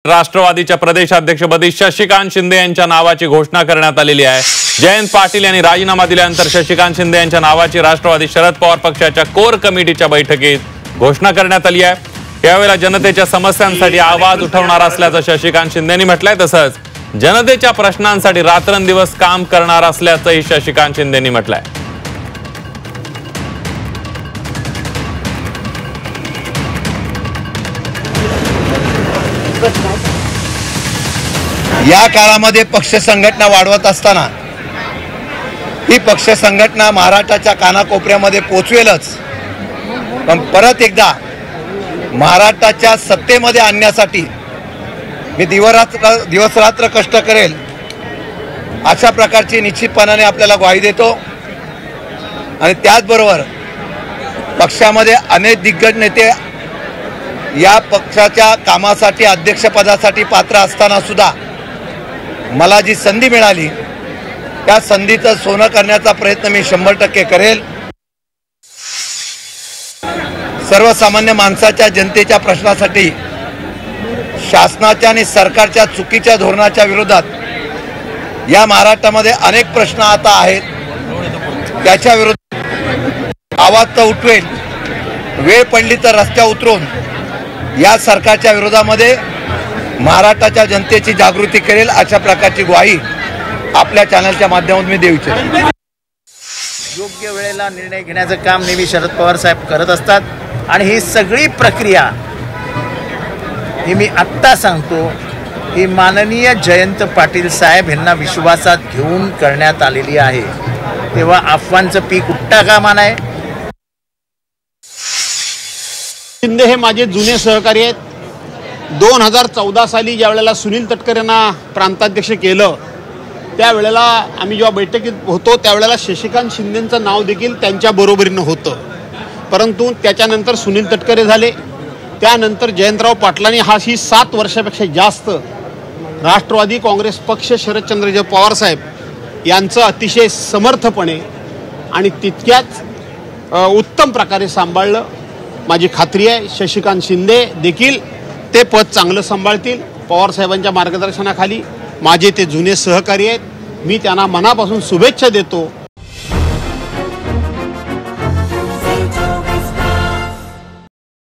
राष्ट्रवादीच्या प्रदेशाध्यक्षपदी शशिकांत शिंदे यांच्या नावाची घोषणा करण्यात आलेली आहे। जयंत पाटील यांनी राजीनामा दिल्यानंतर शशिकांत शिंदे यांच्या नावाची राष्ट्रवादी शरद पवार पक्षाच्या कोर कमिटीच्या बैठकीत घोषणा करण्यात आली आहे। यावेळेला जनतेच्या समस्यांसाठी आवाज उठवणार असल्याचं शशिकांत शिंदे यांनी म्हटलंय। तसंच जनतेच्या प्रश्नांसाठी रात्रंदिवस काम करणार असल्याचंही शशिकांत शिंदे यांनी म्हटलंय। या काळामध्ये पक्ष संघटना वाढवत असताना ही पक्ष संघटना महाराष्ट्राच्या कानाकोपऱ्यामध्ये पोहोचवेलच, पण परत एकदा महाराष्ट्राच्या सत्तेमध्ये आणण्यासाठी मी दिवस रात्र कष्ट करेल अशा प्रकारची निश्चितपणाने आपल्याला ग्वाही देतो। आणि त्याचबरोबर पक्षामध्ये अनेक दिग्गज नेते या पक्षाच्या कामासाठी अध्यक्षपदासाठी पात्र असताना सुद्धा मला जी संधी मिळाली त्या संधीचं सोनं करण्याचा प्रयत्न मी 100% करेल। सर्वसामान्य माणसाच्या जनतेच्या प्रश्नासाठी शासनाच्या आणि सरकारच्या चुकीच्या धोरणाच्या विरोधात या महाराष्ट्रामध्ये अनेक प्रश्न आता आहेत, त्याच्या विरोधात आवाज तर उठवेल, वेळ पडली तर रस्त्यावर उतरून या सरकारच्या विरोधामध्ये महाराष्ट्राच्या जनतेची जागृती करेल अशा प्रकारची ग्वाही आपल्या चॅनलच्या माध्यमातून मी देऊ इच्छितो। योग्य वेळेला निर्णय घेण्याचं काम नेहमी शरद पवार साहेब करत असतात आणि ही सगळी प्रक्रिया ही मी आत्ता सांगतो ही माननीय जयंत पाटील साहेब यांना विश्वासात घेऊन करण्यात आलेली आहे, तेव्हा अफवांचं पीक उठता कामा नये। शिंदे हे माझे जुने सहकारी आहेत। 2014 साली ज्या वेळेला सुनील तटकरे यांना प्रांताध्यक्ष केलं त्यावेळेला आम्ही जेव्हा बैठकीत होतो त्यावेळेला शशिकांत शिंदेंचं नाव देखील त्यांच्या बरोबरीनं होतं, परंतु त्याच्यानंतर सुनील तटकरे झाले, त्यानंतर जयंतराव पाटलांनी हा 7 वर्षापेक्षा जास्त राष्ट्रवादी काँग्रेस पक्ष शरदचंद्रजी पवार साहेब यांचं अतिशय समर्थपणे आणि तितक्याच उत्तम प्रकारे सांभाळलं। माझी खात्री आहे शशिकांत शिंदे देखील ते पद चांगलं सांभाळतील। पवार साहेबांच्या मार्गदर्शनाखाली माझे ते जुने सहकारी आहेत, मी त्यांना मनापासून शुभेच्छा देतो।